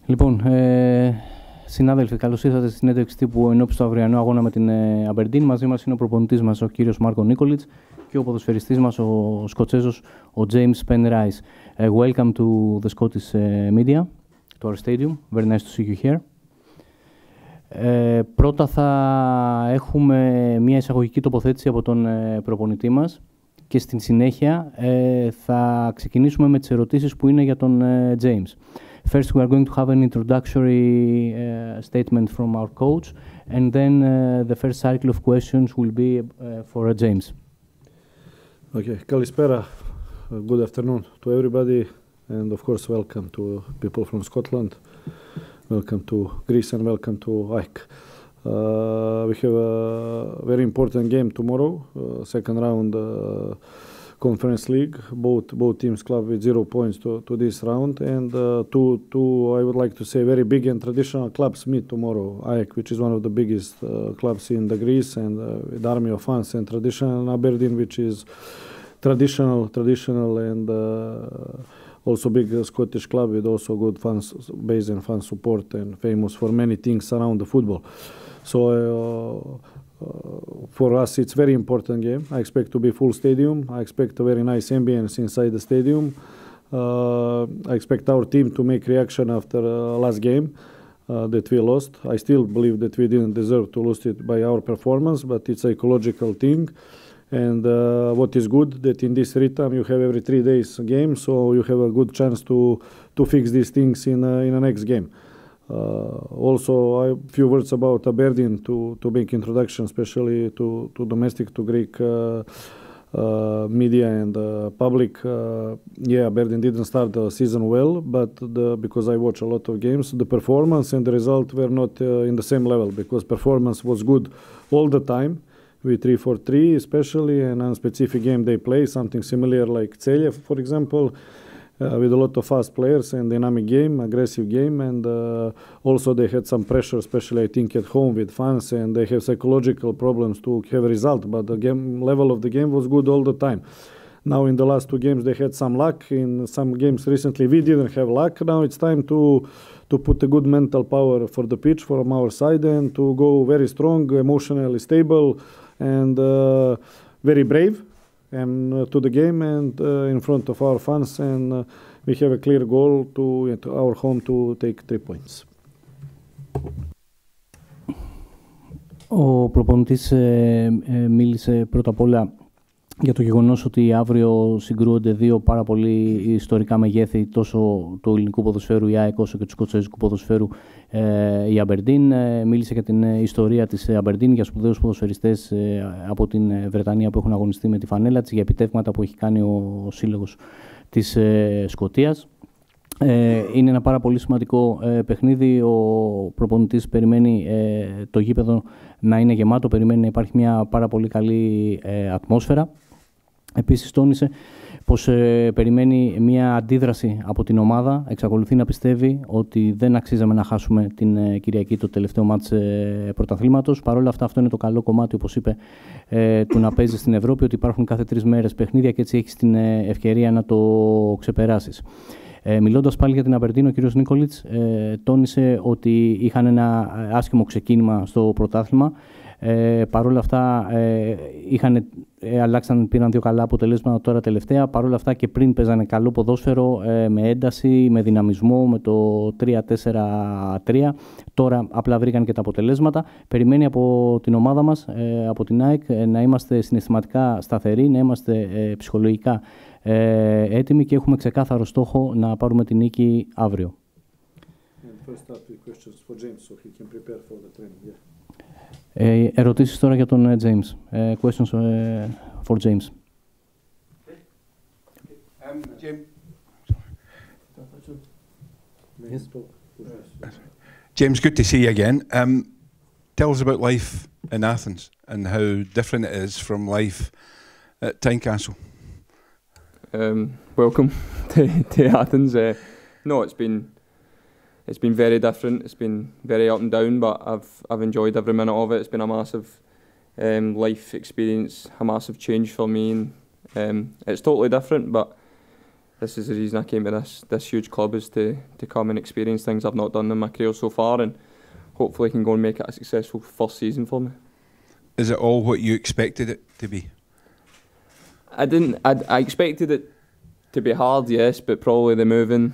Λοιπόν, συνάδελφοι, καλώς ήρθατε στη συνέντευξη τύπου ενόψει του αυριανού αγώνα με την Αμπερντίν. Μαζί μας είναι ο προπονητής μας, ο κύριος Μάρκο Νίκολιτς, και ο ποδοσφαιριστής μας, ο Σκοτσέζος, ο Τζέιμς Πενράις. Welcome to the Scottish media, to our stadium. Very nice to see you here. Πρώτα θα έχουμε μια εισαγωγική τοποθέτηση από τον προπονητή μας και στην συνέχεια θα ξεκινήσουμε με τις ερωτήσεις που είναι για τον James. First, we are going to have an introductory statement from our coach, and then the first cycle of questions will be for James. Okay, Kalispera. Good afternoon to everybody, and of course, welcome to people from Scotland. Welcome to Greece and welcome to AEK. We have a very important game tomorrow, second round Conference League. Both teams club with 0 points to this round, and two I would like to say very big and traditional clubs meet tomorrow. AEK, which is one of the biggest clubs in the Greece and with army of fans and traditional, and Aberντίν, which is traditional and also big Scottish club with also good fans base and fan support and famous for many things around the football. So for us it's very important game. I expect to be full stadium. I expect a very nice ambience inside the stadium. I expect our team to make reaction after last game that we lost. I still believe that we didn't deserve to lose it by our performance, but it's a psychological thing. And what is good that in this rhythm you have every 3 days game, so you have a good chance to fix these things in the next game. Also, a few words about Aberντίν to make introduction, especially to domestic, to Greek media and public. Aberντίn didn't start the season well, but because I watch a lot of games, the performance and the result were not in the same level, because performance was good all the time. With 3-4-3 especially, and on specific game they play, something similar like Celje, for example, with a lot of fast players and dynamic game, aggressive game, and also they had some pressure, especially I think at home with fans, and they have psychological problems to have a result, but the game level of the game was good all the time. Now in the last 2 games they had some luck, in some games recently we didn't have luck. Now it's time to put a good mental power for the pitch from our side and to go very strong, emotionally stable, and very brave and to the game and in front of our fans, and we have a clear goal to our home to take 3 points. Ο προπονητής μίλησε πρώτα απ' όλα για το γεγονός ότι αύριο συγκρούονται δύο πάρα πολύ ιστορικά μεγέθη, τόσο του ελληνικού ποδοσφαίρου η ΑΕΚ όσο και του σκοτσέζικου ποδοσφαίρου η Αμπερντίν. Μίλησε για την ιστορία της Αμπερντίν, για σπουδαίους ποδοσφαιριστές από την Βρετανία που έχουν αγωνιστεί με τη φανέλα της, για επιτεύγματα που έχει κάνει ο σύλλογος της Σκωτίας. Είναι ένα πάρα πολύ σημαντικό παιχνίδι. Ο προπονητής περιμένει το γήπεδο να είναι γεμάτο, περιμένει να υπάρχει μια πάρα πολύ καλή ατμόσφαιρα. Επίσης τόνισε πως περιμένει μια αντίδραση από την ομάδα. Εξακολουθεί να πιστεύει ότι δεν αξίζαμε να χάσουμε την Κυριακή το τελευταίο μάτς πρωταθλήματος. Παρ' όλα αυτά, αυτό είναι το καλό κομμάτι, όπως είπε, του να παίζει στην Ευρώπη, ότι υπάρχουν κάθε 3 μέρες παιχνίδια και έτσι έχεις την ευκαιρία να το ξεπεράσεις. Μιλώντας πάλι για την Αμπερντίν, ο κ. Νίκολιτς τόνισε ότι είχαν ένα άσχημο ξεκίνημα στο πρωτάθλημα. Παρ' όλα αυτά πήραν 2 καλά αποτελέσματα τώρα τελευταία. Παρ' όλα αυτά και πριν παίζανε καλό ποδόσφαιρο, με ένταση, με δυναμισμό, με το 3-4-3. Τώρα απλά βρήκαν και τα αποτελέσματα. Περιμένει από την ομάδα μας, από την ΑΕΚ, να είμαστε συναισθηματικά σταθεροί, να είμαστε ψυχολογικά έτοιμοι και έχουμε ξεκάθαρο στόχο να πάρουμε την νίκη αύριο. Ερωτήσεις τώρα για τον James. Questions for James. James, good to see you again. Tell us about life in Athens and how different it is from life at Tynecastle. Welcome to Athens. No, it's been very different. It's been very up and down, but I've enjoyed every minute of it. It's been a massive life experience, a massive change for me, and it's totally different. But this is the reason I came to this huge club, is to come and experience things I've not done in my career so far, and hopefully I can go and make it a successful first season for me. Is it all what you expected it to be? I didn't. I expected it to be hard, yes, but probably the moving.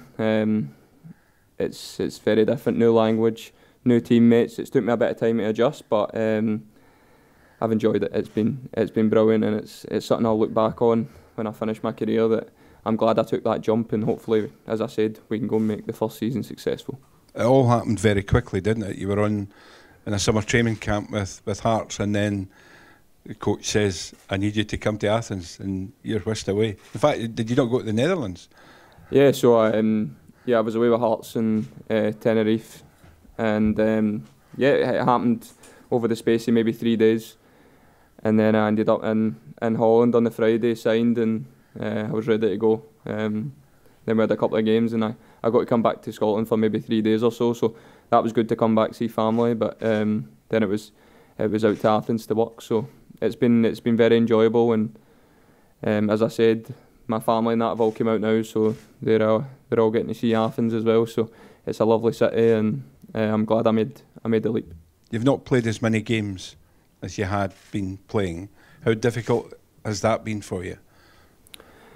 It's very different. New language, new teammates. It's took me a bit of time to adjust, but I've enjoyed it. It's been brilliant, and it's something I'll look back on when I finish my career. That I'm glad I took that jump, and hopefully, as I said, we can go and make the first season successful. It all happened very quickly, didn't it? You were in a summer training camp with Hearts, and then the coach says, I need you to come to Athens, and you're whisked away. In fact, did you not go to the Netherlands? Yeah, so I was away with Hearts in Tenerife, and it happened over the space of maybe 3 days, and then I ended up in Holland on the Friday, signed, and I was ready to go. Then we had a couple of games, and I got to come back to Scotland for maybe 3 days or so that was good to come back, see family, but then it was out to Athens to work, so it's been very enjoyable, and as I said, my family and that have all come out now, so they're all getting to see Athens as well, so it's a lovely city, and I'm glad I made the leap. You've not played as many games as you had been playing. How difficult has that been for you?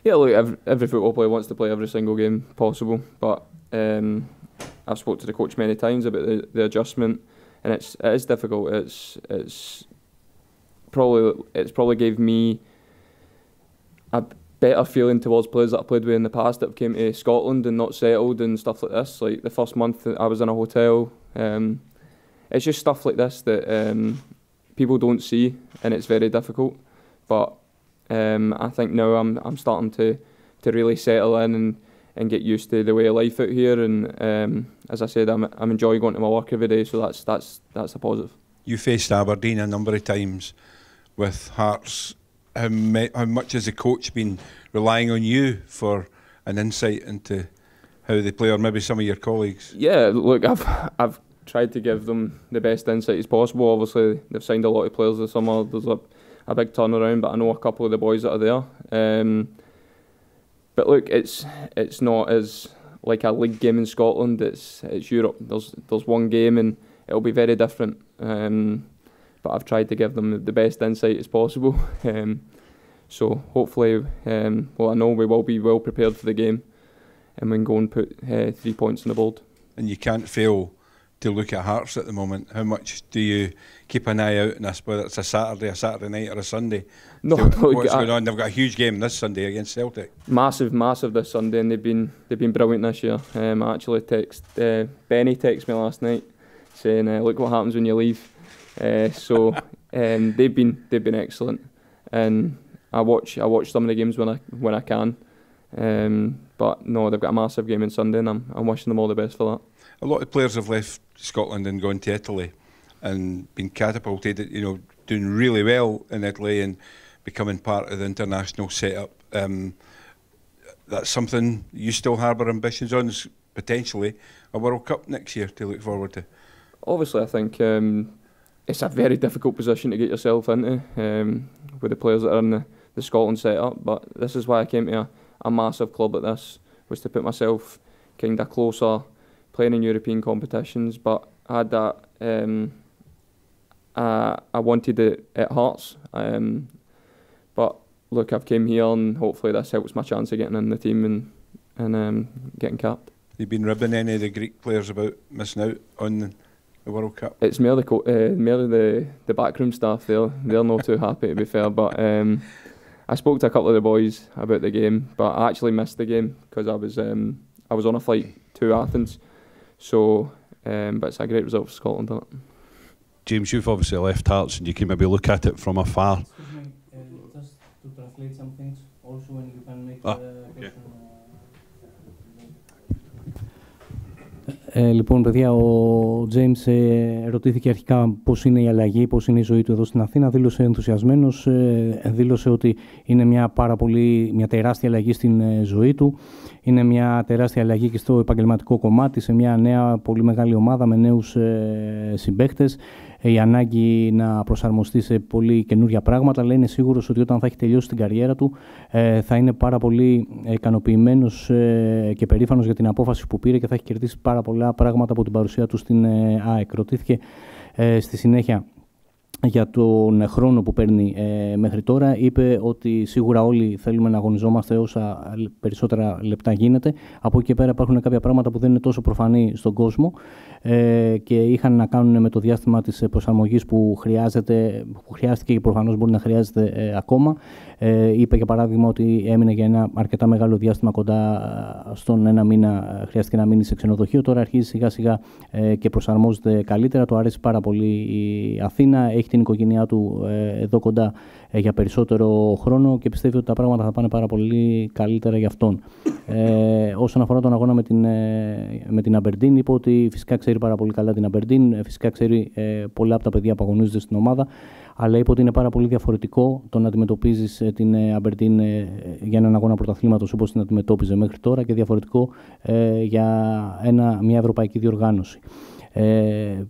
Yeah, look, every football player wants to play every single game possible, but I've spoke to the coach many times about the adjustment, and it is difficult. It's probably gave me a better feeling towards players that I played with in the past that have came to Scotland and not settled and stuff like this. Like the first month I was in a hotel. It's just stuff like this that people don't see, and it's very difficult. But I think now I'm starting to really settle in and get used to the way of life out here. And as I said, I'm enjoying going to my work every day, so that's a positive. You faced Aberντίn a number of times with Hearts. How much has the coach been relying on you for an insight into how they play, or maybe some of your colleagues? Yeah, look, I've tried to give them the best insight as possible. Obviously, they've signed a lot of players this summer. There's a big turnaround, but I know a couple of the boys that are there. But look, it's not as like a league game in Scotland. It's Europe. There's one game, and it'll be very different. But I've tried to give them the best insight as possible. So hopefully, I know we will be well prepared for the game, and we can go and put 3 points on the board. And you can't fail to look at Hearts at the moment. How much do you keep an eye out on this, whether it's a Saturday night or a Sunday? No, what's going on? They've got a huge game this Sunday against Celtic. Massive this Sunday, and they've been brilliant this year. I actually Benny texted me last night saying, "Look what happens when you leave." So they've been excellent, and I watch some of the games when I can. But no, they've got a massive game on Sunday, and I'm wishing them all the best for that. A lot of players have left Scotland and gone to Italy and been catapulted, doing really well in Italy and becoming part of the international setup. That's something you still harbour ambitions on, potentially a World Cup next year to look forward to. Obviously, I think it's a very difficult position to get yourself into with the players that are in the Scotland setup, but this is why I came to a massive club like this, was to put myself kind of closer, playing in European competitions. But I had that, I wanted it at Hearts, but look, I've came here, and hopefully this helps my chance of getting in the team and getting capped. You've been ribbing any of the Greek players about missing out on the World Cup? It's merely the backroom staff. They're not too happy, to be fair, but I spoke to a couple of the boys about the game, but I actually missed the game because I was on a flight to Athens. So, but it's a great result for Scotland, isn't it? James, you've obviously left Hearts, and you can maybe look at it from afar. Excuse me, just to translate some things, also when you can make the question. Λοιπόν, παιδιά, ο Τζέιμς ρωτήθηκε αρχικά πώς είναι η αλλαγή, πώς είναι η ζωή του εδώ στην Αθήνα. Δήλωσε ενθουσιασμένος, δήλωσε ότι είναι μια τεράστια αλλαγή στην ζωή του. Είναι μια τεράστια αλλαγή και στο επαγγελματικό κομμάτι, σε μια νέα πολύ μεγάλη ομάδα με νέους συμπαίκτες. η ανάγκη να προσαρμοστεί σε πολύ καινούργια πράγματα, αλλά είναι σίγουρος ότι όταν θα έχει τελειώσει την καριέρα του θα είναι πάρα πολύ ικανοποιημένος και περήφανος για την απόφαση που πήρε και θα έχει κερδίσει πάρα πολλά πράγματα από την παρουσία του στην ΑΕΚ. Ρωτήθηκε στη συνέχεια για τον χρόνο που παίρνει μέχρι τώρα. Είπε ότι σίγουρα όλοι θέλουμε να αγωνιζόμαστε όσα περισσότερα λεπτά γίνεται. Από εκεί και πέρα υπάρχουν κάποια πράγματα που δεν είναι τόσο προφανή στον κόσμο και είχαν να κάνουν με το διάστημα της προσαρμογής που χρειάστηκε και προφανώς μπορεί να χρειάζεται ακόμα. Είπε για παράδειγμα ότι έμεινε για ένα αρκετά μεγάλο διάστημα, κοντά στον ένα μήνα, χρειάστηκε να μείνει σε ξενοδοχείο. Τώρα αρχίζει σιγά σιγά και προσαρμόζεται καλύτερα. Του αρέσει πάρα πολύ η Αθήνα. Έχει την οικογένειά του εδώ κοντά για περισσότερο χρόνο και πιστεύει ότι τα πράγματα θα πάνε πάρα πολύ καλύτερα για αυτόν. Όσον αφορά τον αγώνα με την Αμπερντίν, είπε ότι φυσικά ξέρει πάρα πολύ καλά την Αμπερντίν, φυσικά ξέρει πολλά από τα παιδιά που αγωνίζονται στην ομάδα, αλλά είπε ότι είναι πάρα πολύ διαφορετικό το να αντιμετωπίζεις την Αμπερντίν για έναν αγώνα πρωταθλήματος όπως την αντιμετώπιζε μέχρι τώρα και διαφορετικό για μια ευρωπαϊκή διοργάνωση.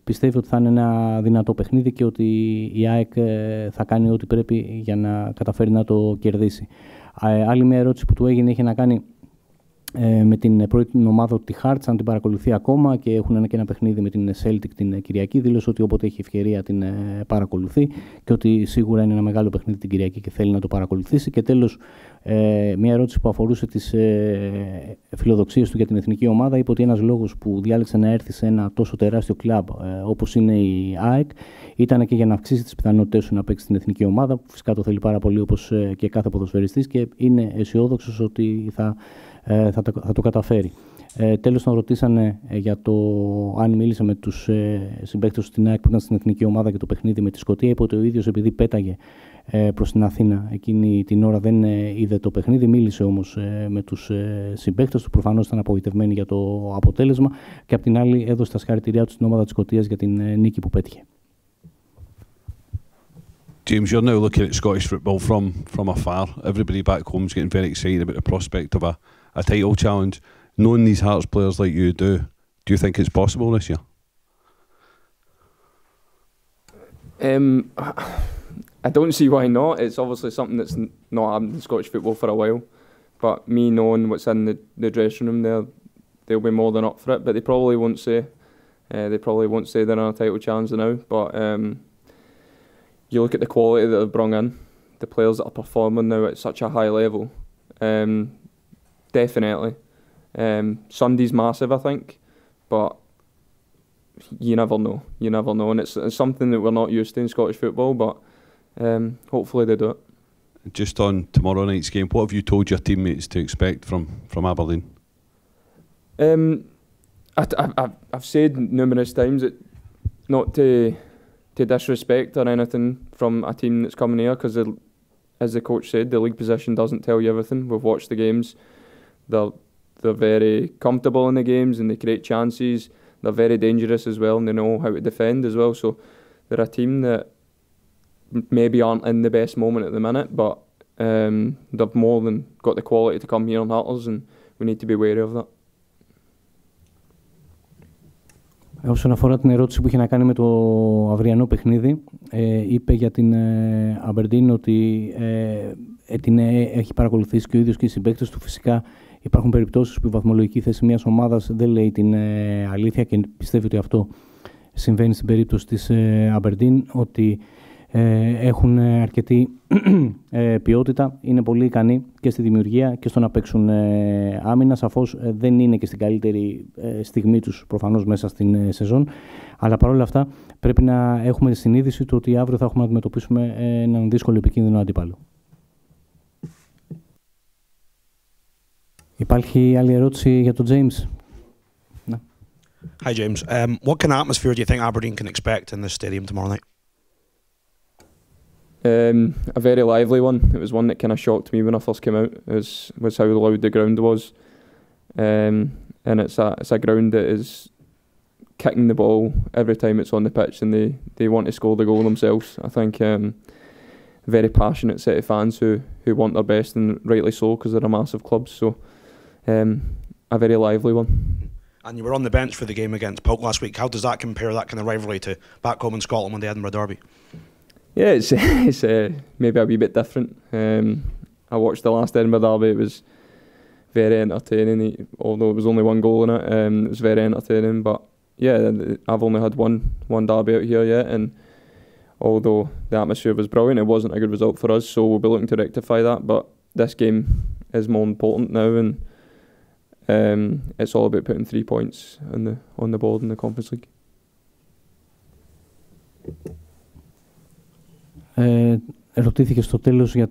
Πιστεύει ότι θα είναι ένα δυνατό παιχνίδι και ότι η ΑΕΚ θα κάνει ό,τι πρέπει για να καταφέρει να το κερδίσει. Άλλη μια ερώτηση που του έγινε είχε να κάνει με την πρώτη ομάδα τη Hearts, αν την παρακολουθεί ακόμα, και έχουν και ένα παιχνίδι με την Celtic την Κυριακή. Δήλωσε ότι όποτε έχει ευκαιρία την παρακολουθεί και ότι σίγουρα είναι ένα μεγάλο παιχνίδι την Κυριακή και θέλει να το παρακολουθήσει. Και τέλος, μια ερώτηση που αφορούσε τις φιλοδοξίες του για την εθνική ομάδα. Είπε ότι ένας λόγος που διάλεξε να έρθει σε ένα τόσο τεράστιο κλαμπ όπως είναι η ΑΕΚ ήταν και για να αυξήσει τις πιθανότητες του να παίξει στην εθνική ομάδα, που φυσικά το θέλει πάρα πολύ όπως και κάθε ποδοσφαιριστής, και είναι αισιόδοξος ότι θα το καταφέρει. Τέλος, τον ρωτήσανε για το αν μίλησε με τους συμπαίκτες στην ΑΕΚ που ήταν στην εθνική ομάδα και το παιχνίδι με τη Σκωτία. Είπε ότι ο ίδιος, επειδή πέταγε προς την Αθήνα εκείνη την ώρα, δεν είδε το παιχνίδι. Μίλησε όμως με τους συμπαίκτες του. Προφανώς ήταν απογοητευμένοι για το αποτέλεσμα και απ' την άλλη έδωσε τα συγχαρητήριά του στην ομάδα της Σκωτίας για την νίκη που πέτυχε. James, you're now looking at Scottish football from afar. Everybody back home is getting very excited about the prospect of a title challenge. Knowing these Hearts players like you do you think it's possible this year? I don't see why not. It's obviously something that's not happened in Scottish football for a while. But me knowing what's in the dressing room there, they'll be more than up for it. But they probably won't say. They're in a title challenge now. But you look at the quality that they've brought in, the players that are performing now at such a high level. Definitely. Sunday's massive, I think, but you never know. You never know, and it's something that we're not used to in Scottish football, but hopefully they do it. Just on tomorrow night's game, what have you told your teammates to expect from Aberντίn? I've said numerous times that not to disrespect or anything from a team that's coming here, because as the coach said, the league position doesn't tell you everything. We've watched the games. They're very comfortable in the games and they create chances. They're very dangerous as well and they know how to defend as well. So they're a team that maybe aren't in the best moment at the minute, but they've more than got the quality to come here and hurt us, and we need to be wary of that. Όσον αφορά την ερώτηση που είχε να κάνει με το αυριανό παιχνίδι, είπε για την Αμπερντίν ότι την έχει παρακολουθήσει και ο ίδιος και οι συμπαίκτες του. Φυσικά υπάρχουν περιπτώσεις που η βαθμολογική θέση μιας ομάδας δεν λέει την αλήθεια και πιστεύει ότι αυτό συμβαίνει στην περίπτωση της Αμπερντίν, ότι έχουν αρκετή ποιότητα, είναι πολύ ικανοί και στη δημιουργία και στο να παίξουν άμυνα. Σαφώς δεν είναι και στην καλύτερη στιγμή τους προφανώς μέσα στην σεζόν, αλλά παρόλα αυτά πρέπει να έχουμε τη συνείδηση του ότι αύριο θα έχουμε να αντιμετωπίσουμε έναν δύσκολο επικίνδυνο αντίπαλο. Υπάρχει άλλη ερώτηση για τον Τζέιμς? Ναι. Hi James, what kind of atmosphere do you think Aberdeen can expect in this stadium tomorrow night? A very lively one. It was one that kind of shocked me when I first came out. Was how loud the ground was, and it's a ground that is kicking the ball every time it's on the pitch, and they want to score the goal themselves. I think very passionate set of fans who want their best, and rightly so because they're a massive club. So a very lively one. And you were on the bench for the game against Polk last week. How does that compare, that kind of rivalry, to back home in Scotland with the Edinburgh Derby? Yeah, it's maybe a wee bit different. I watched the last Edinburgh Derby. It was very entertaining, although it was only one goal in it. It was very entertaining, but yeah, I've only had one derby out here yet, and although the atmosphere was brilliant, it wasn't a good result for us, so we'll be looking to rectify that. But this game is more important now, and it's all about putting 3 points on the board in the Conference League. Ερωτήθηκε στο τέλος για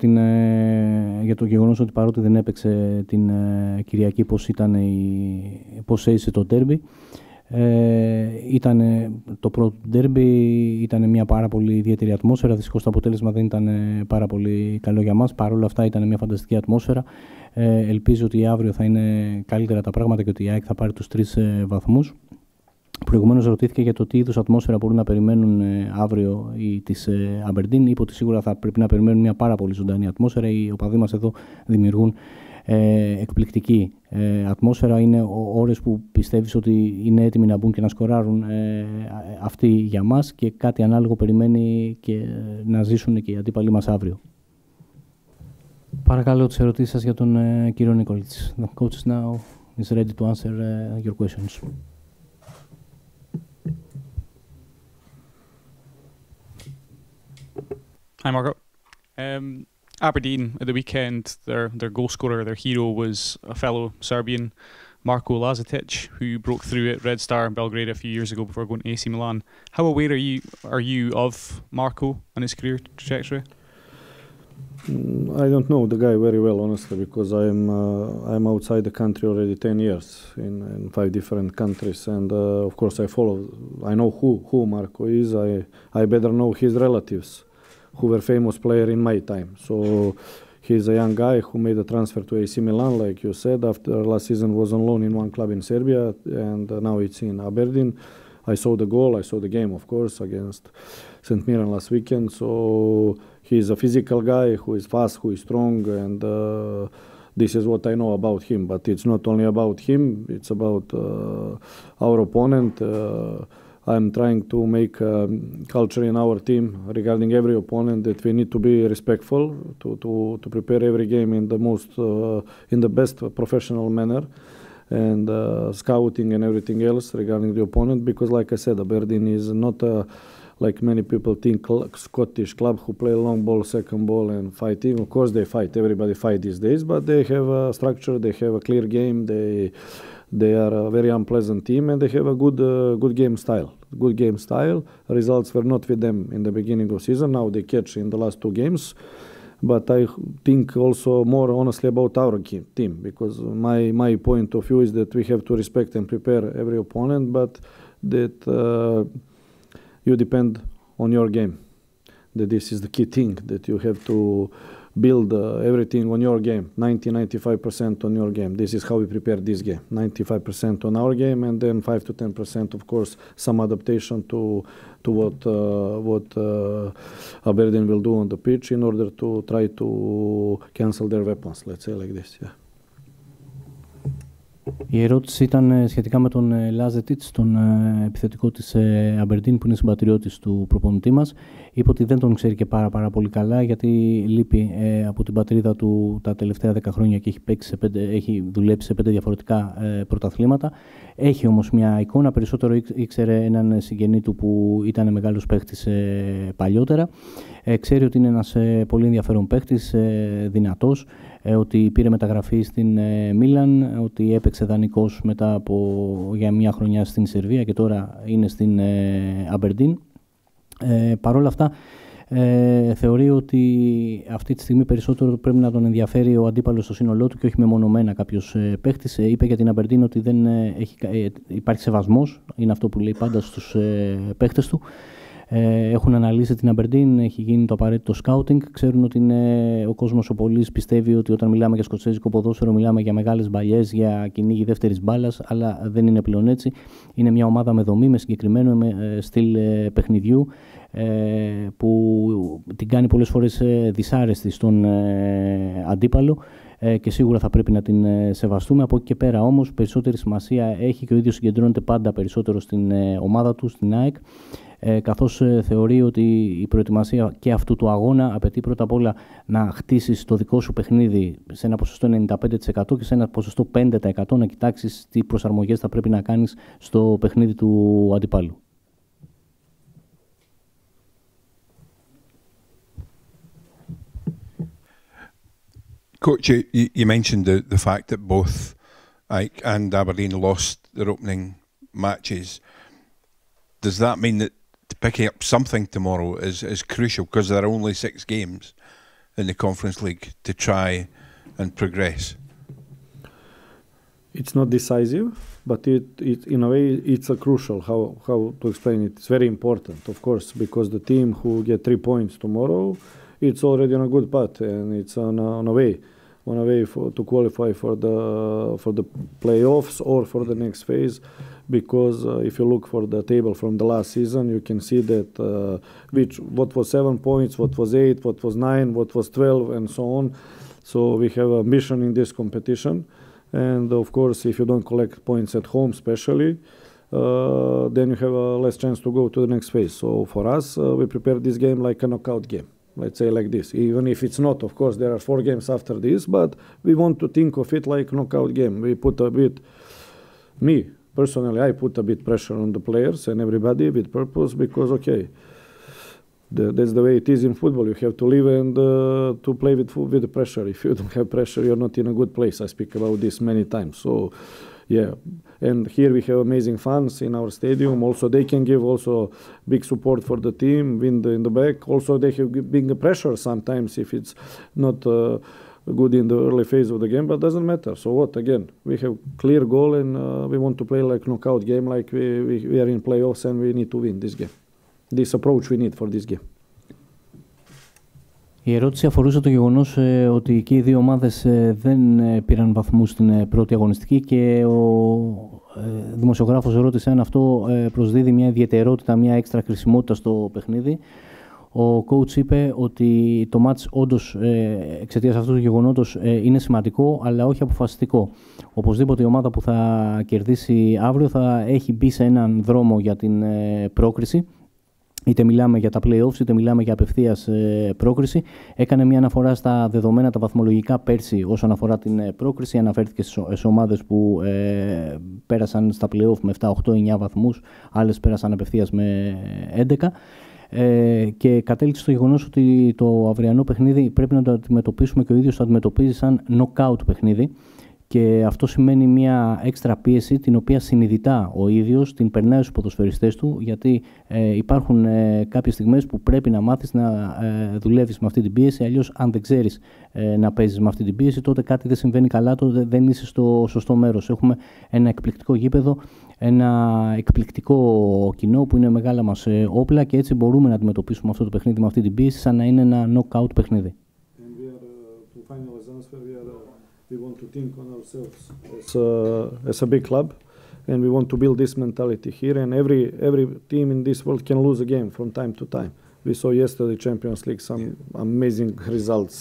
το γεγονός ότι παρότι δεν έπαιξε την Κυριακή πώς έζησε το ντέρμπι. Ήταν το πρώτο ντέρμπι, ήταν μια πάρα πολύ ιδιαίτερη ατμόσφαιρα. Δυστυχώς το αποτέλεσμα δεν ήταν πάρα πολύ καλό για μας. Παρ' όλα αυτά ήταν μια φανταστική ατμόσφαιρα. Ελπίζω ότι αύριο θα είναι καλύτερα τα πράγματα και ότι η ΑΕΚ θα πάρει τους 3 βαθμούς. Προηγουμένως ρωτήθηκε για το τι είδους ατμόσφαιρα μπορούν να περιμένουν αύριο της Αμπερντίν. Είπε ότι σίγουρα θα πρέπει να περιμένουν μια πάρα πολύ ζωντανή ατμόσφαιρα. Οι οπαδοί μας εδώ δημιουργούν εκπληκτική ατμόσφαιρα. Είναι ώρες που πιστεύεις ότι είναι έτοιμοι να μπουν και να σκοράρουν αυτοί για μας, και κάτι ανάλογο περιμένει και να ζήσουν και οι αντίπαλοι μας αύριο. Παρακαλώ τις ερωτήσεις σας για τον κύριο Νίκολιτς. The coach now is ready to answer your questions. Hi, Marco. Aberντίn at the weekend, their goal scorer, their hero, was a fellow Serbian, Marko Lazetic, who broke through at Red Star in Belgrade a few years ago before going to AC Milan. How aware are you of Marko and his career trajectory? I don't know the guy very well, honestly, because I'm outside the country already 10 years in 5 different countries, and of course I know who Marko is. I better know his relatives, who were famous player in my time. So he's a young guy who made a transfer to AC Milan, like you said. After last season was on loan in one club in Serbia, and now it's in Aberντίn. I saw the goal, I saw the game, of course, against St. Mirren last weekend. So he's a physical guy who is fast, who is strong, and this is what I know about him. But it's not only about him, it's about our opponent. I'm trying to make a culture in our team regarding every opponent that we need to be respectful, to prepare every game in the best professional manner, and scouting and everything else regarding the opponent. Because, like I said, Aberντίn is not like many people think, Scottish club who play long ball, second ball, and fighting. Of course, they fight. Everybody fight these days, but they have a structure. They have a clear game. They are a very unpleasant team, and they have a good game style. Good game style. Results were not with them in the beginning of season. Now they catch in the last 2 games. But I think also more honestly about our team, because my point of view is that we have to respect and prepare every opponent, but that you depend on your game. That this is the key thing, that you have to build everything on your game, 90-95% on your game. This is how we prepare this game, 95% on our game, and then 5-10%, of course, some adaptation to what Aberντίn will do on the pitch in order to try to cancel their weapons, let's say like this. Yeah. Η ερώτηση ήταν σχετικά με τον Λάζετιτς, τον επιθετικό της Αμπερντίν, που είναι συμπατριώτης του προπονητή μας. Είπε ότι δεν τον ξέρει και πάρα πολύ καλά, γιατί λείπει από την πατρίδα του τα τελευταία 10 χρόνια και έχει δουλέψει σε 5 διαφορετικά πρωταθλήματα. Έχει όμως μια εικόνα, περισσότερο ήξερε έναν συγγενή του που ήταν μεγάλος παίχτης παλιότερα. Ξέρει ότι είναι ένας πολύ ενδιαφέρον παίχτης, δυνατός, ότι πήρε μεταγραφή στην Μίλαν, ότι έπαιξε δανεικός μετά για μια χρονιά στην Σερβία και τώρα είναι στην Αμπερντίν. Παρ' όλα αυτά, θεωρεί ότι αυτή τη στιγμή περισσότερο πρέπει να τον ενδιαφέρει ο αντίπαλος στο σύνολό του και όχι μεμονωμένα κάποιος παίχτης. Είπε για την Αμπερντίν ότι δεν υπάρχει σεβασμός, είναι αυτό που λέει πάντα στους παίχτες του. Έχουν αναλύσει την Αμπερντίν, έχει γίνει το απαραίτητο σκάουτινγκ. Ξέρουν ότι ο κόσμος ο πολύς πιστεύει ότι όταν μιλάμε για σκοτσέζικο ποδόσφαιρο μιλάμε για μεγάλες μπαλιές, για κυνήγι δεύτερης μπάλας, αλλά δεν είναι πλέον έτσι. Είναι μια ομάδα με δομή, με συγκεκριμένο στυλ παιχνιδιού, που την κάνει πολλές φορές δυσάρεστη στον αντίπαλο. και σίγουρα θα πρέπει να την σεβαστούμε. Από εκεί και πέρα όμως περισσότερη σημασία έχει και ο ίδιος συγκεντρώνεται πάντα περισσότερο στην ομάδα του, στην ΑΕΚ, καθώς θεωρεί ότι η προετοιμασία και αυτού του αγώνα απαιτεί πρώτα απ' όλα να χτίσεις το δικό σου παιχνίδι σε ένα ποσοστό 95% και σε ένα ποσοστό 5% να κοιτάξεις τι προσαρμογές θα πρέπει να κάνεις στο παιχνίδι του αντιπάλου. Coach, you mentioned the fact that both AEK and Aberντίν lost their opening matches. Does that mean that picking up something tomorrow is crucial because there are only 6 games in the Conference League to try and progress? It's not decisive, but it in a way it's a crucial. How to explain it? It's very important, of course, because the team who get 3 points tomorrow, it's already on a good path and it's on a way to qualify for the playoffs or for the next phase. Because if you look for the table from the last season, you can see that what was 7 points, what was 8, what was 9, what was 12, and so on. So we have a mission in this competition. And of course, if you don't collect points at home especially, then you have a less chance to go to the next phase. So for us, we prepare this game like a knockout game. Let's say like this. Even if it's not, of course, there are 4 games after this, but we want to think of it like knockout game. We put a bit, personally, I put a bit pressure on the players and everybody with purpose because, okay, that's the way it is in football. You have to live and to play with the pressure. If you don't have pressure, you're not in a good place. I speak about this many times. So, yeah. And here we have amazing fans in our stadium. Also, they can give also big support for the team, wind in the back. Also, they have big pressure sometimes if it's not good in the early phase of the game, but doesn't matter. So what? Again, we have clear goal and we want to play like knockout game, like we are in playoffs and we need to win this game. This approach we need for this game. Η ερώτηση αφορούσε το γεγονός ότι και οι δύο ομάδες δεν πήραν βαθμούς στην πρώτη αγωνιστική και ο δημοσιογράφος ρώτησε αν αυτό προσδίδει μια ιδιαιτερότητα, μια έξτρα χρησιμότητα στο παιχνίδι. Ο coach είπε ότι το μάτς όντως εξαιτίας αυτού του γεγονότος είναι σημαντικό, αλλά όχι αποφασιστικό. Οπωσδήποτε η ομάδα που θα κερδίσει αύριο θα έχει μπει σε έναν δρόμο για την πρόκριση. Είτε μιλάμε για τα play-offs, είτε μιλάμε για απευθείας πρόκριση. Έκανε μια αναφορά στα δεδομένα τα βαθμολογικά πέρσι όσον αφορά την πρόκριση. Αναφέρθηκε σε ομάδες που πέρασαν στα play-off με 7, 8, 9 βαθμούς, άλλες πέρασαν απευθείας με 11. Και κατέληξε στο γεγονός ότι το αυριανό παιχνίδι πρέπει να το αντιμετωπίσουμε και ο ίδιος το αντιμετωπίζει σαν knockout παιχνίδι. Και αυτό σημαίνει μια έξτρα πίεση την οποία συνειδητά ο ίδιος την περνάει στους ποδοσφαιριστές του, γιατί υπάρχουν κάποιες στιγμές που πρέπει να μάθεις να δουλεύεις με αυτή την πίεση, αλλιώς αν δεν ξέρεις να παίζεις με αυτή την πίεση τότε κάτι δεν συμβαίνει καλά, τότε δεν είσαι στο σωστό μέρος. Έχουμε ένα εκπληκτικό γήπεδο, ένα εκπληκτικό κοινό που είναι μεγάλα μας όπλα και έτσι μπορούμε να αντιμετωπίσουμε αυτό το παιχνίδι με αυτή την πίεση σαν να είναι ένα knockout παιχνίδι. We want to think on ourselves as a big club, and we want to build this mentality here. And every team in this world can lose a game from time to time. We saw yesterday Champions League some amazing results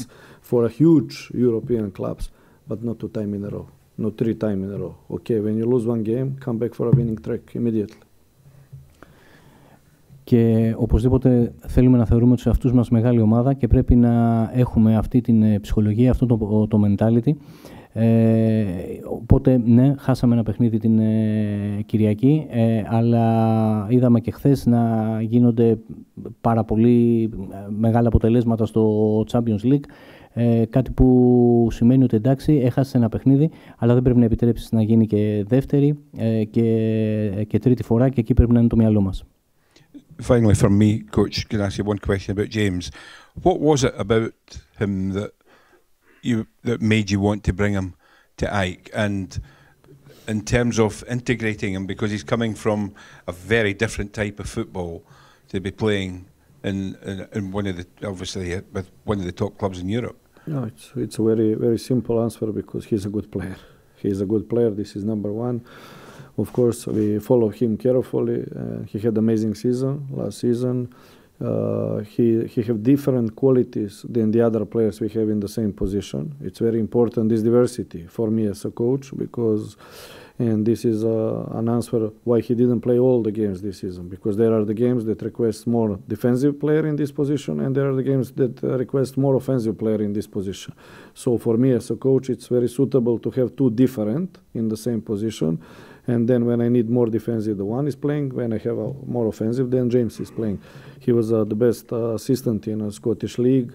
for a huge European clubs, but not 2 times in a row, not 3 times in a row. Okay, when you lose one game, come back for a winning track immediately. Και οπωσδήποτε θέλουμε να θεωρούμε τους εαυτούς μας μεγάλη ομάδα και πρέπει να έχουμε αυτή την ψυχολογία, αυτό το mentality. Οπότε, ναι, χάσαμε ένα παιχνίδι την Κυριακή, αλλά είδαμε και χθες να γίνονται πάρα πολύ μεγάλα αποτελέσματα στο Champions League. Κάτι που σημαίνει ότι εντάξει, έχασε ένα παιχνίδι, αλλά δεν πρέπει να επιτρέψεις να γίνει και δεύτερη και τρίτη φορά και εκεί πρέπει να είναι το μυαλό μας. Finally, for me, Coach, can I ask you one question about James? What was it about him that made you want to bring him to AEK? And in terms of integrating him, because he's coming from a very different type of football to be playing in one of the, obviously, with one of the top clubs in Europe. No, it's a very, very simple answer because he's a good player. He's a good player. This is number one. Of course, we follow him carefully. He had an amazing season last season. He have different qualities than the other players we have in the same position. It's very important, this diversity for me as a coach, because, and this is an answer why he didn't play all the games this season, because there are the games that request more defensive player in this position, and there are the games that request more offensive player in this position. So for me as a coach, it's very suitable to have two different in the same position. And then when I need more defensive, the one is playing. When I have more offensive, then James is playing. He was the best assistant in a Scottish league.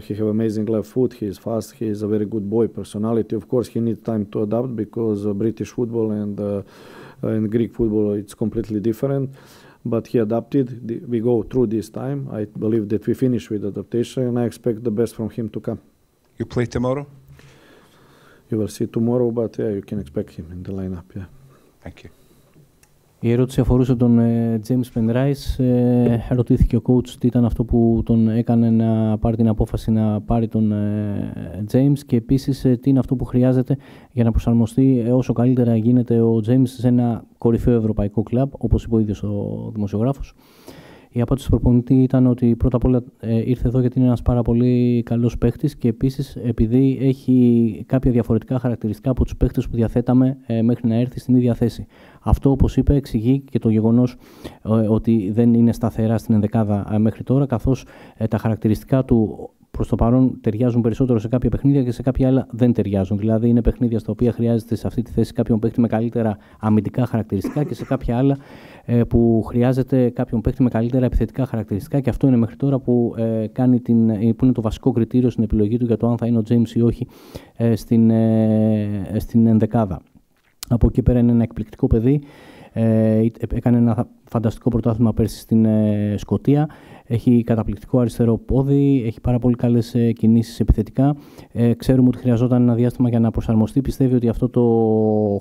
He have amazing left foot. He is fast. He is a very good boy personality. Of course, he needs time to adapt because British football and Greek football, it's completely different. But he adapted. We go through this time. I believe that we finish with adaptation, and I expect the best from him to come. You play tomorrow? You will see tomorrow, but yeah, you can expect him in the lineup. Yeah. Thank you. Η ερώτηση αφορούσε τον Τζέιμς Πενράις. Ρωτήθηκε ο coach τι ήταν αυτό που τον έκανε να πάρει την απόφαση να πάρει τον Τζέιμς και επίσης τι είναι αυτό που χρειάζεται για να προσαρμοστεί όσο καλύτερα γίνεται ο Τζέιμς σε ένα κορυφαίο ευρωπαϊκό κλαμπ, όπως είπε ο ίδιος ο δημοσιογράφος. Η απάντηση του προπονητή ήταν ότι πρώτα απ' όλα ήρθε εδώ γιατί είναι ένας πάρα πολύ καλός παίχτης και επίσης επειδή έχει κάποια διαφορετικά χαρακτηριστικά από τους παίχτες που διαθέταμε μέχρι να έρθει στην ίδια θέση. Αυτό, όπως είπε, εξηγεί και το γεγονός ότι δεν είναι σταθερά στην ενδεκάδα μέχρι τώρα, καθώς τα χαρακτηριστικά του προς το παρόν ταιριάζουν περισσότερο σε κάποια παιχνίδια και σε κάποια άλλα δεν ταιριάζουν. Δηλαδή, είναι παιχνίδια στα οποία χρειάζεται σε αυτή τη θέση κάποιον παίκτη με καλύτερα αμυντικά χαρακτηριστικά και σε κάποια άλλα που χρειάζεται κάποιον παίκτη με καλύτερα επιθετικά χαρακτηριστικά. Και αυτό είναι μέχρι τώρα που είναι το βασικό κριτήριο στην επιλογή του για το αν θα είναι ο Τζέιμς ή όχι στην ενδεκάδα. Από εκεί πέρα είναι ένα εκπληκτικό παιδί. Έκανε ένα φανταστικό πρωτάθλημα πέρσι στην Σκωτία. Έχει καταπληκτικό αριστερό πόδι, έχει πάρα πολύ καλές κινήσεις επιθετικά. Ξέρουμε ότι χρειαζόταν ένα διάστημα για να προσαρμοστεί. Πιστεύει ότι αυτό το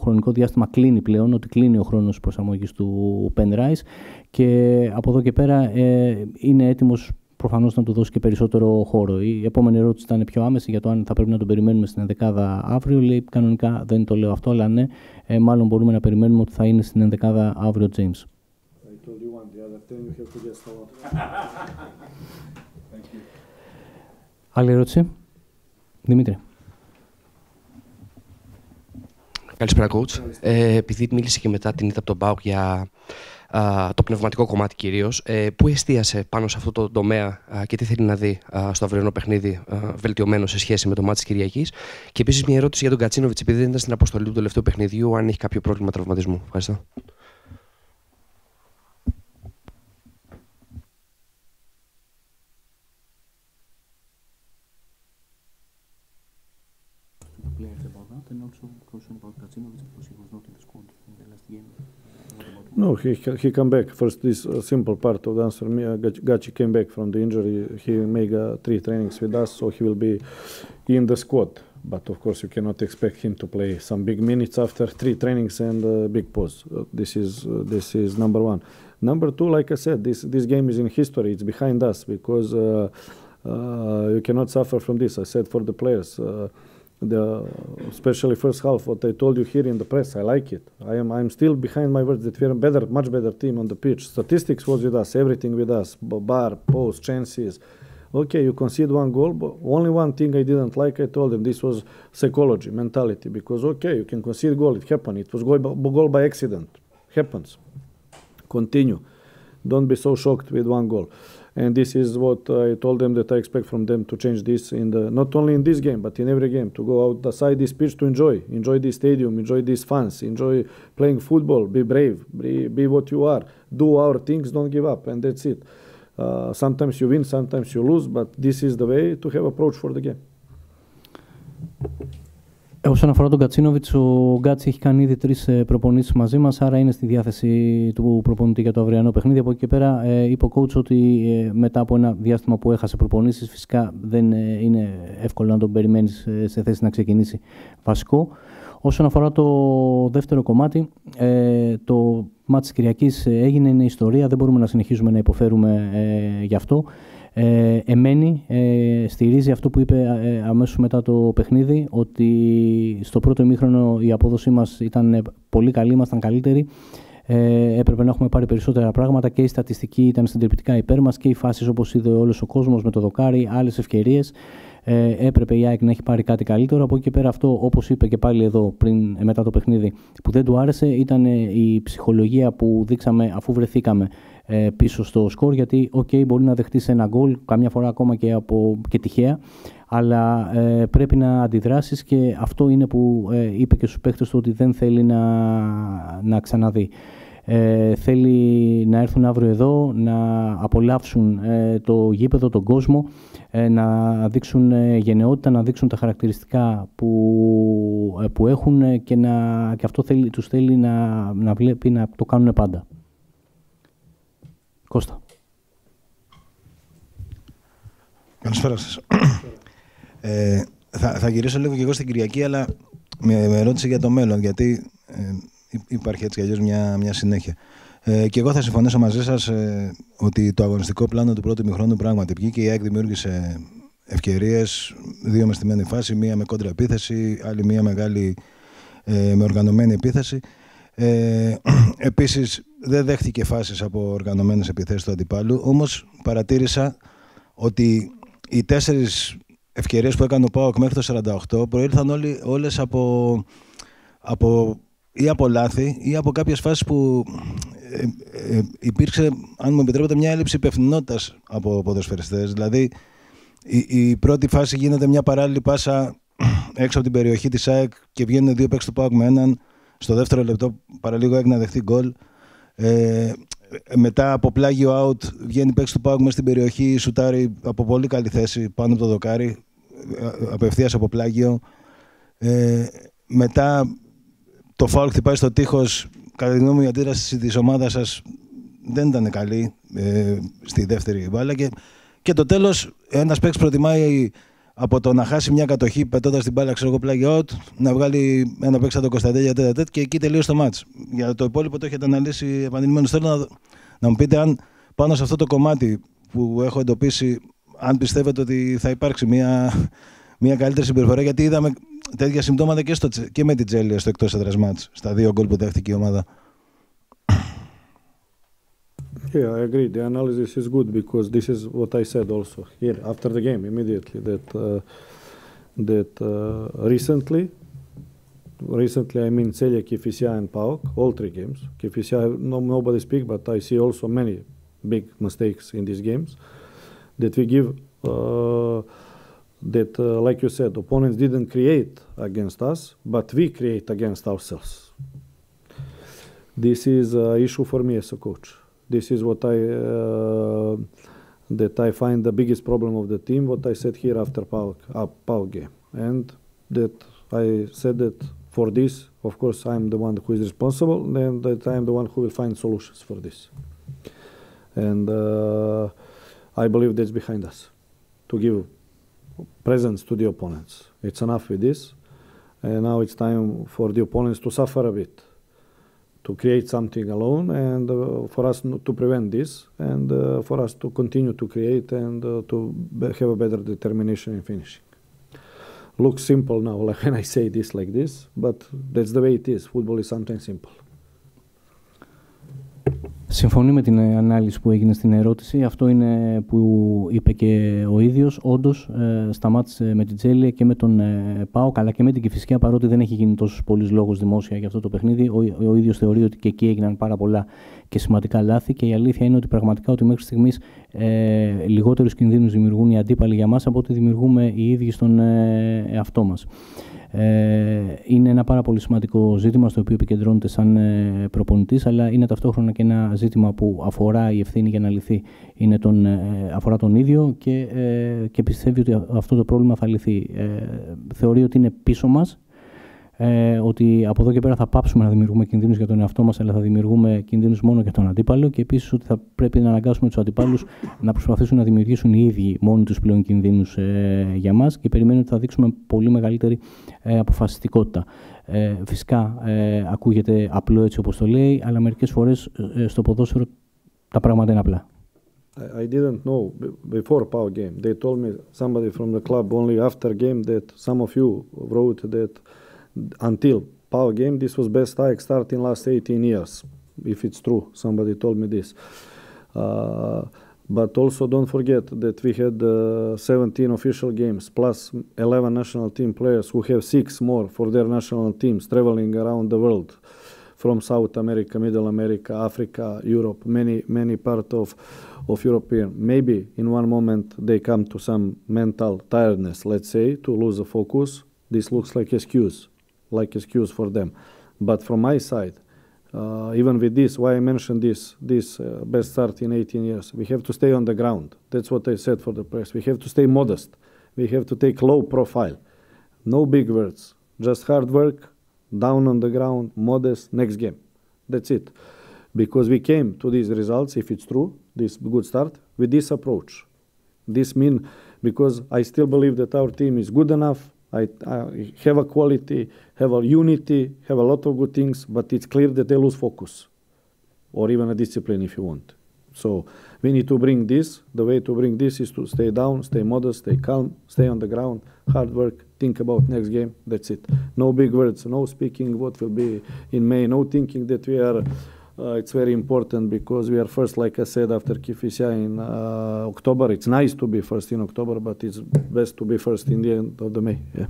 χρονικό διάστημα κλείνει πλέον, ότι κλείνει ο χρόνος προσαρμογής του Πενράις και από εδώ και πέρα είναι έτοιμος προφανώς να του δώσει και περισσότερο χώρο. Η επόμενη ερώτηση ήταν πιο άμεση για το αν θα πρέπει να τον περιμένουμε στην ενδεκάδα αύριο. Λέει κανονικά δεν το λέω αυτό, αλλά ναι, μάλλον μπορούμε να περιμένουμε ότι θα είναι στην ενδεκάδα αύριο ο Τζέιμς. Άλλη ερώτηση. Δημήτρη. Καλησπέρα, coach. Επειδή μίλησε και μετά την ήττα από τον ΠΑΟΚ για το πνευματικό κομμάτι κυρίως, πού εστίασε πάνω σε αυτό το τομέα και τι θέλει να δει στο αυριανό παιχνίδι βελτιωμένο σε σχέση με το μάτι της Κυριακής. Και επίσης μια ερώτηση για τον Κατσίνοβιτς, επειδή δεν ήταν στην αποστολή του τελευταίου παιχνιδιού, αν έχει κάποιο πρόβλημα τραυματισμού. Ευχαριστώ. No, he come back. First, this simple part of the answer. Gachi came back from the injury. He made 3 trainings with us, so he will be in the squad. But of course, you cannot expect him to play some big minutes after 3 trainings and a big pause. This is number one. Number two, like I said, this game is in history. It's behind us because you cannot suffer from this. I said for the players. Especially first half, what I told you here in the press, I like it. I'm still behind my words that we're a much better team on the pitch. Statistics was with us, everything with us, bar, post, chances. Okay, you concede 1 goal, but only one thing I didn't like, I told them, this was psychology, mentality, because okay, you can concede goal, it happened. It was goal by accident. Happens. Continue. Don't be so shocked with 1 goal. And this is what I told them that I expect from them to change this not only in this game, but in every game, to go outside this pitch to enjoy this stadium, enjoy these fans, enjoy playing football, be brave, be what you are, do our things, don't give up, and that's it. Sometimes you win, sometimes you lose, but this is the way to have approach for the game. Όσον αφορά τον Κατσίνοβιτς, ο Γκάτσι έχει κάνει ήδη 3 προπονήσεις μαζί μας, άρα είναι στη διάθεση του προπονητή για το αυριανό παιχνίδι. Από εκεί και πέρα είπε ο coach ότι μετά από ένα διάστημα που έχασε προπονήσεις, φυσικά δεν είναι εύκολο να τον περιμένεις σε θέση να ξεκινήσει βασικό. Όσον αφορά το δεύτερο κομμάτι, το μάτς της Κυριακής έγινε, είναι ιστορία, δεν μπορούμε να συνεχίζουμε να υποφέρουμε γι' αυτό. Εμένει, στηρίζει αυτό που είπε αμέσως μετά το παιχνίδι, ότι στο πρώτο ημίχρονο η απόδοσή μας ήταν πολύ καλή, ήμασταν καλύτεροι. Έπρεπε να έχουμε πάρει περισσότερα πράγματα και η στατιστική ήταν συντριπτικά υπέρ μας και οι φάσεις όπως είδε όλος ο κόσμος με το δοκάρι, άλλες ευκαιρίες. Έπρεπε η ΑΕΚ να έχει πάρει κάτι καλύτερο. Από εκεί και πέρα, αυτό, όπως είπε και πάλι εδώ μετά το παιχνίδι, που δεν του άρεσε ήταν η ψυχολογία που δείξαμε αφού βρεθήκαμε πίσω στο σκορ. Γιατί, μπορεί να δεχτείς ένα γκολ, καμιά φορά ακόμα και τυχαία, αλλά πρέπει να αντιδράσεις και αυτό είναι που είπε και στους παίχτες του ότι δεν θέλει να ξαναδεί. Θέλει να έρθουν αύριο εδώ, να απολαύσουν το γήπεδο, τον κόσμο, να δείξουν γενναιότητα, να δείξουν τα χαρακτηριστικά που έχουν και αυτό τους θέλει να βλέπει να το κάνουν πάντα. Κώστα. Καλησπέρα σας. Θα γυρίσω λίγο και εγώ στην Κυριακή, αλλά με ερώτηση για το μέλλον, γιατί υπάρχει έτσι κι αλλιώς μια συνέχεια. Και εγώ θα συμφωνήσω μαζί σας ότι το αγωνιστικό πλάνο του πρώτου ημιχρόνου πράγματι βγήκε. Η ΑΕΚ δημιούργησε ευκαιρίες, 2 με στημένη φάση, 1 με κόντρα επίθεση, άλλη 1 μεγάλη με οργανωμένη επίθεση. Επίσης δεν δέχτηκε φάσεις από οργανωμένες επιθέσεις του αντιπάλου, όμως παρατήρησα ότι οι 4 ευκαιρίες που έκανε ο ΠΑΟΚ μέχρι το 48 προήλθαν όλες ή από λάθη ή από κάποιες φάσεις που υπήρξε, αν μου επιτρέπετε, μια έλλειψη υπευθυνότητας από ποδοσφαιριστές. Δηλαδή η πρώτη φάση γίνεται μια παράλληλη πάσα έξω από την περιοχή της ΑΕΚ και βγαίνουν 2 παίκτες του ΠΑΟΚ με έναν. Στο δεύτερο λεπτό παραλίγο ΑΕΚ να δεχτεί γκολ. Μετά από πλάγιο out βγαίνει παίκτης του ΠΑΟΚ μέσα στην περιοχή, σουτάρει από πολύ καλή θέση πάνω από το δοκάρι, απευθείας από πλάγιο. Μετά το φάουλ χτυπάει στο τείχος. Κατά τη γνώμη μου, η αντίδραση της ομάδας σας δεν ήταν καλή στη δεύτερη μπάλα. Και το τέλος, ένας παίκτης προτιμάει από το να χάσει μια κατοχή πετώντας την μπάλα, ξέρω εγώ, πλάγιο out, να βγάλει ένα παίκτη σαν τον Κωνσταντέλια για τέτα και εκεί τελείωσε το μάτς. Για το υπόλοιπο το έχετε αναλύσει επανειλημμένως. Θέλω να μου πείτε αν πάνω σε αυτό το κομμάτι που έχω εντοπίσει, αν πιστεύετε ότι θα υπάρξει μια καλύτερη συμπεριφορά, γιατί είδαμε τέτοια συμπτώματα και με την Τζέλια στο εκτός έδρας μάτς, στα 2 γκολ που δέχτηκε η ομάδα. Yeah, I agree. The analysis is good because this is what I said also here after the game immediately that recently I mean Celia, Kifisia and PAOK, all 3 games. Kifisia, nobody speak, but I see also many big mistakes in these games that we give. Like you said, opponents didn't create against us, but we create against ourselves. This is an issue for me as a coach. This is what I find the biggest problem of the team, what I said here after PAOK game. And that I said that for this, of course, I'm the one who is responsible, and that I'm the one who will find solutions for this. And I believe that's behind us, to give presence to the opponents. It's enough with this, and now it's time for the opponents to suffer a bit, to create something alone, and for us to prevent this, and for us to continue to create and to have a better determination in finishing. Looks simple now, like when I say this like this, but that's the way it is. Football is sometimes simple. Συμφωνεί με την ανάλυση που έγινε στην ερώτηση. Αυτό είναι που είπε και ο ίδιος. Όντως, σταμάτησε με την Τζέλια και με τον ΠΑΟΚ, αλλά και με την Κηφισιά, παρότι δεν έχει γίνει τόσος πολλής λόγος δημόσια για αυτό το παιχνίδι. Ο ίδιος θεωρεί ότι και εκεί έγιναν πάρα πολλά και σημαντικά λάθη. Και η αλήθεια είναι ότι πραγματικά ότι μέχρι στιγμής λιγότερους κινδύνους δημιουργούν οι αντίπαλοι για μας από ότι δημιουργούμε οι ίδιοι στον εαυτό μας. Είναι ένα πάρα πολύ σημαντικό ζήτημα στο οποίο επικεντρώνεται σαν προπονητής, αλλά είναι ταυτόχρονα και ένα ζήτημα που αφορά η ευθύνη για να λυθεί. Αφορά τον ίδιο και πιστεύει ότι αυτό το πρόβλημα θα λυθεί. Θεωρεί ότι είναι πίσω μας, ότι από εδώ και πέρα θα πάψουμε να δημιουργούμε κινδύνους για τον εαυτό μας, αλλά θα δημιουργούμε κινδύνους μόνο για τον αντίπαλο, και επίσης ότι θα πρέπει να αναγκάσουμε τους αντιπάλους να προσπαθήσουν να δημιουργήσουν οι ίδιοι μόνοι τους πλέον κινδύνους για μας, και περιμένω ότι θα δείξουμε πολύ μεγαλύτερη αποφασιστικότητα. Φυσικά ακούγεται απλό έτσι όπως το λέει, αλλά μερικές φορές στο ποδόσφαιρο τα πράγματα είναι απλά. I didn't know before PAOK game. They told me, somebody from the club, only after game, that some of you wrote that until PAOK game, this was best AEK start in last 18 years. if it's true. Somebody told me this. But also don't forget that we had 17 official games plus 11 national team players who have 6 more for their national teams traveling around the world from South America, Middle America, Africa, Europe, many parts of European. Maybe in one moment they come to some mental tiredness, let's say, to lose the focus. This looks like excuse for them. But from my side, even with this, why I mentioned this best start in 18 years, we have to stay on the ground. That's what I said for the press. We have to stay modest. We have to take low profile. No big words. Just hard work, down on the ground, modest, next game. That's it. Because we came to these results, if it's true, this good start, with this approach. This means, because I still believe that our team is good enough, I have a quality, have a unity, have a lot of good things, but it's clear that they lose focus, or even a discipline if you want. So we need to bring this. The way to bring this is to stay down, stay modest, stay calm, stay on the ground, hard work, think about next game. That's it. No big words, no speaking what will be in May, no thinking that we are, it's very important because we are first, like I said, after Kifisia in October. It's nice to be first in October, but it's best to be first in the end of the May. Yeah.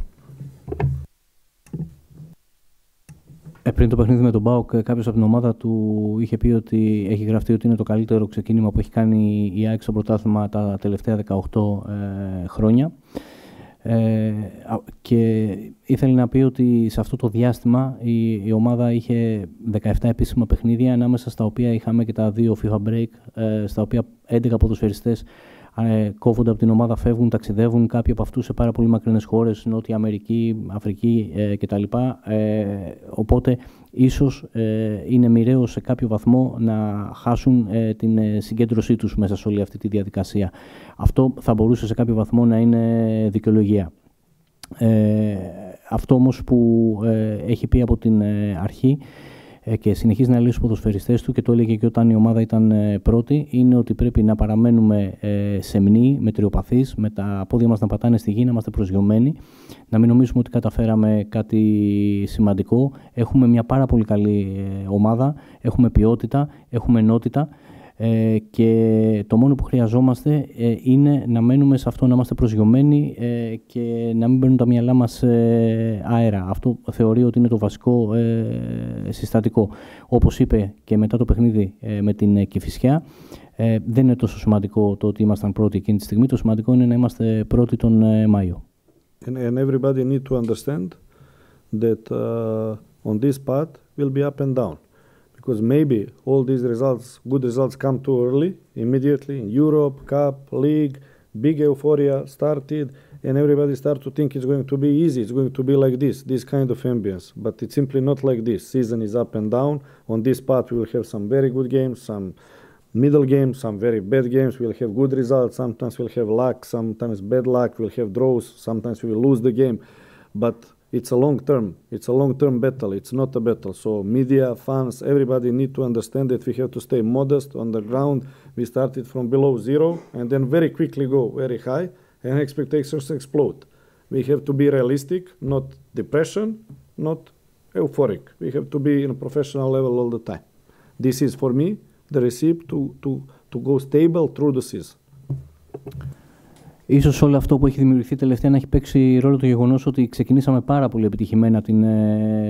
Πριν το παιχνίδι με τον ΠΑΟΚ, κάποιος από την ομάδα του είχε πει ότι έχει γραφτεί ότι είναι το καλύτερο ξεκίνημα που έχει κάνει η ΑΕΚ στο πρωτάθλημα τα τελευταία 18 χρόνια. Και ήθελε να πει ότι σε αυτό το διάστημα η ομάδα είχε 17 επίσημα παιχνίδια, ανάμεσα στα οποία είχαμε και τα 2 FIFA break, στα οποία 11 ποδοσφαιριστές κόβονται από την ομάδα, φεύγουν, ταξιδεύουν, κάποιοι από αυτούς σε πάρα πολύ μακρινές χώρες, Νότια Αμερική, Αφρική κτλ. Οπότε ίσως είναι μοιραίο σε κάποιο βαθμό να χάσουν την συγκέντρωσή τους μέσα σε όλη αυτή τη διαδικασία. Αυτό θα μπορούσε σε κάποιο βαθμό να είναι δικαιολογία. Αυτό όμως που έχει πει από την αρχή και συνεχίζει να λέει στους ποδοσφαιριστές του, και το έλεγε και όταν η ομάδα ήταν πρώτη, είναι ότι πρέπει να παραμένουμε σεμνοί, μετριοπαθείς, με τα πόδια μας να πατάνε στη γη, να είμαστε προσγειωμένοι, να μην νομίζουμε ότι καταφέραμε κάτι σημαντικό. Έχουμε μια πάρα πολύ καλή ομάδα, έχουμε ποιότητα, έχουμε ενότητα, και το μόνο που χρειαζόμαστε είναι να μένουμε σε αυτό, να είμαστε προσγειωμένοι και να μην μπαίνουν τα μυαλά μας αέρα. Αυτό θεωρεί ότι είναι το βασικό συστατικό. Όπως είπε και μετά το παιχνίδι με την Κηφισιά, δεν είναι τόσο σημαντικό το ότι ήμασταν πρώτοι εκείνη τη στιγμή, το σημαντικό είναι να είμαστε πρώτοι τον Μάιο. And everybody need to understand that on this path will be up and down. Because maybe all these results, good results, come too early, immediately in Europe, Cup, League, big euphoria started, and everybody start to think it's going to be easy, it's going to be like this kind of ambience. But it's simply not like this. Season is up and down. On this path we will have some very good games, some middle games, some very bad games. We'll have good results, sometimes we'll have luck, sometimes bad luck, we'll have draws, sometimes we will lose the game. But it's a long-term battle. It's not a battle. So media, fans, everybody need to understand that we have to stay modest on the ground. We started from below zero and then very quickly go very high and expectations explode. We have to be realistic, not depression, not euphoric. We have to be in a professional level all the time. This is for me the recipe to go stable through the season. Ίσως όλο αυτό που έχει δημιουργηθεί τελευταία να έχει παίξει ρόλο το γεγονός ότι ξεκινήσαμε πάρα πολύ επιτυχημένα την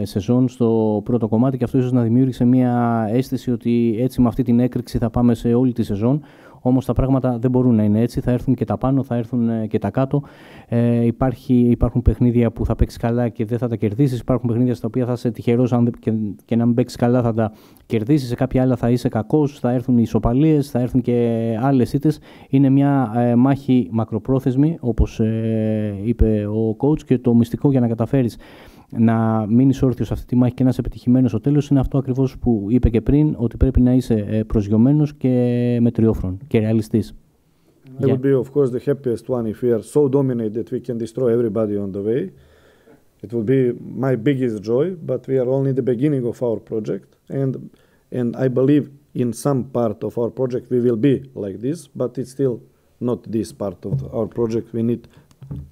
σεζόν στο πρώτο κομμάτι, και αυτό ίσως να δημιούργησε μια αίσθηση ότι έτσι με αυτή την έκρηξη θα πάμε σε όλη τη σεζόν. Όμως τα πράγματα δεν μπορούν να είναι έτσι. Θα έρθουν και τα πάνω, θα έρθουν και τα κάτω. Υπάρχουν παιχνίδια που θα παίξεις καλά και δεν θα τα κερδίσεις. Υπάρχουν παιχνίδια στα οποία θα είσαι τυχερός και να μην παίξεις καλά θα τα κερδίσεις. Σε κάποια άλλα θα είσαι κακός, θα έρθουν οι ισοπαλίες, θα έρθουν και άλλες ήττες. Είναι μια μάχη μακροπρόθεσμη, όπως είπε ο coach, και το μυστικό για να καταφέρεις να μείνεις όρθιος σε αυτή τη μάχη και να είσαι επιτυχημένος στο τέλος είναι αυτό ακριβώς που είπε και πριν, ότι πρέπει να είσαι προσγειωμένος και μετριόφρον και ρεαλιστής. I would be of course the happiest one if we are so dominant that we can destroy everybody on the way. It would be my biggest joy, but we are only the beginning of our project, and I believe in some part of our project we will be like this, but it's still not this part of our project. We need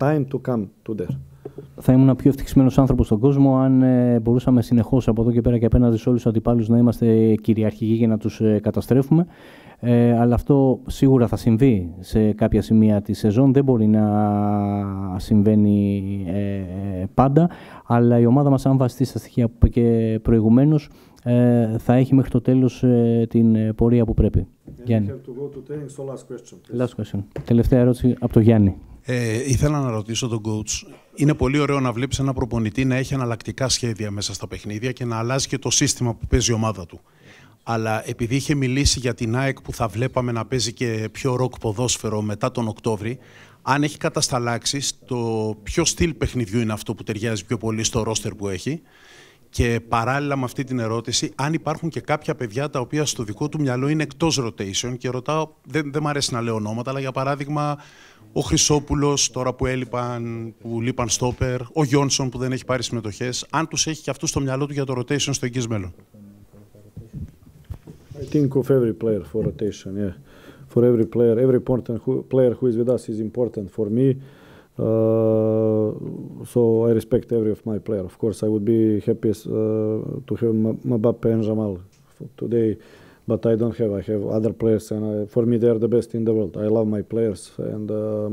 time to come to there. Θα ήμουν πιο ευτυχισμένος άνθρωπος στον κόσμο αν μπορούσαμε συνεχώς από εδώ και πέρα και απέναντι σε όλους τους αντιπάλους να είμαστε κυριαρχικοί και να τους καταστρέφουμε. Αλλά αυτό σίγουρα θα συμβεί σε κάποια σημεία της σεζόν. Δεν μπορεί να συμβαίνει πάντα. Αλλά η ομάδα μας, αν βασιστεί στα στοιχεία που είπα και προηγουμένως, θα έχει μέχρι το τέλος την πορεία που πρέπει. Γιάννη. Last question. Τελευταία ερώτηση από τον Γιάννη. Ήθελα να ρωτήσω τον coach. Είναι πολύ ωραίο να βλέπεις ένα προπονητή να έχει εναλλακτικά σχέδια μέσα στα παιχνίδια και να αλλάζει και το σύστημα που παίζει η ομάδα του. Αλλά επειδή είχε μιλήσει για την ΑΕΚ που θα βλέπαμε να παίζει και πιο ροκ ποδόσφαιρο μετά τον Οκτώβρη, αν έχει κατασταλάξεις, το ποιο στυλ παιχνιδιού είναι αυτό που ταιριάζει πιο πολύ στο ρόστερ που έχει. Και παράλληλα με αυτή την ερώτηση, αν υπάρχουν και κάποια παιδιά τα οποία στο δικό του μυαλό είναι εκτός rotation, και ρωτάω, δεν μ' αρέσει να λέω ονόματα, αλλά για παράδειγμα ο Χρυσόπουλος τώρα που λείπαν στόπερ, ο Γιόνσον που δεν έχει πάρει συμμετοχές, αν τους έχει και αυτούς στο μυαλό του για το rotation στο εγγύς μέλλον. I think of every player for rotation, yeah. For every player, every important player who is with us is important for me. So I respect every of my player. Of course, I would be happiest to have Mbappe and Jamal today, but I don't have. I have other players, and for me, they are the best in the world. I love my players, and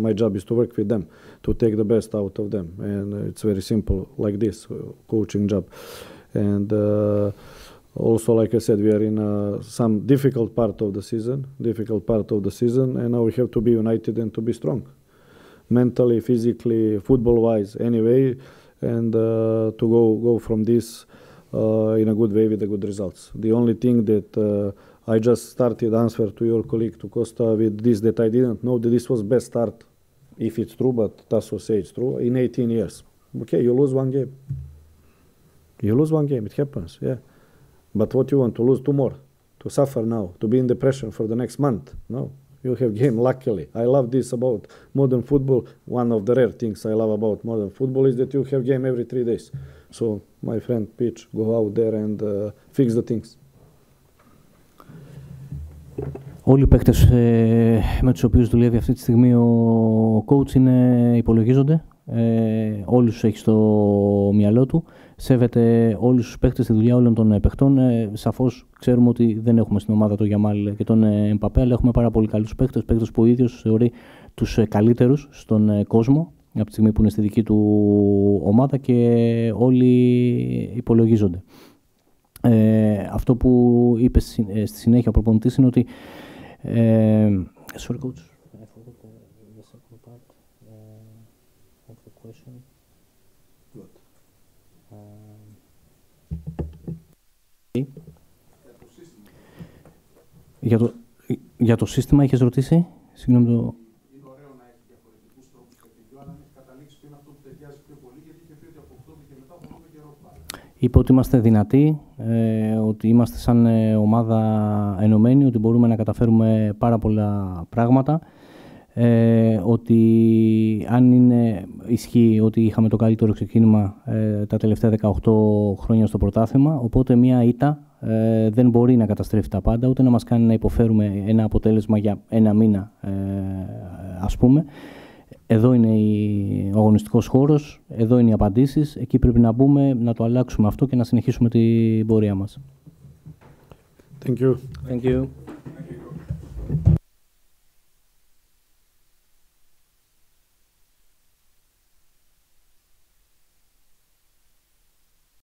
my job is to work with them, to take the best out of them. And it's very simple, like this coaching job. And also, like I said, we are in some difficult part of the season, and now we have to be united and to be strong. Mentally, physically, football-wise, anyway, and to go from this in a good way with the good results. The only thing that I just started answer to your colleague, to Costa, with this, that I didn't know that this was best start, if it's true, but Tasso says it's true, in 18 years. Okay, you lose one game. It happens, yeah. But what you want, to lose two more, to suffer now, to be in depression for the next month? No. You have game, luckily. I love this about modern football. One of the rare things I love about modern football is that you have game every 3 days. So, my friend Pitch, go out there and fix the things. Όλοι οι παίκτες με τους οποίους δουλεύει αυτή τη στιγμή ο coach υπολογίζονται. Όλους τους έχει στο μυαλό του. Σέβεται όλους τους παίκτες, τη δουλειά όλων των παιχτών. Σαφώς ξέρουμε ότι δεν έχουμε στην ομάδα τον Γιαμάλ και τον Εμπαπέ, αλλά έχουμε πάρα πολύ καλούς παίκτες, παίκτες που ο ίδιος θεωρεί τους καλύτερους στον κόσμο από τη στιγμή που είναι στη δική του ομάδα, και όλοι υπολογίζονται. Αυτό που είπε στη συνέχεια ο προπονητής είναι ότι sorry coach, I forgot the second part of the question. Για το σύστημα είχες ρωτήσει, συγγνώμη το... Είναι ωραίο να έχει διαφορετικούς τρόπους παιχνιδιού, αλλά αν έχει καταλήξει ποιο είναι αυτό που ταιριάζει πιο πολύ, γιατί είχε πει ότι από Οκτώβρη και μετά θα δούμε καιρό πάλι. Είπε ότι είμαστε δυνατοί, ότι είμαστε σαν ομάδα ενωμένοι, ότι μπορούμε να καταφέρουμε πάρα πολλά πράγματα, ότι αν ισχύει ότι είχαμε το καλύτερο ξεκίνημα τα τελευταία 18 χρόνια στο πρωτάθλημα, οπότε μια ήττα δεν μπορεί να καταστρέφει τα πάντα, ούτε να μας κάνει να υποφέρουμε ένα αποτέλεσμα για ένα μήνα, ας πούμε. Εδώ είναι ο αγωνιστικός χώρος, εδώ είναι οι απαντήσεις, εκεί πρέπει να μπούμε, να το αλλάξουμε αυτό και να συνεχίσουμε την πορεία μας. Thank you. Thank you.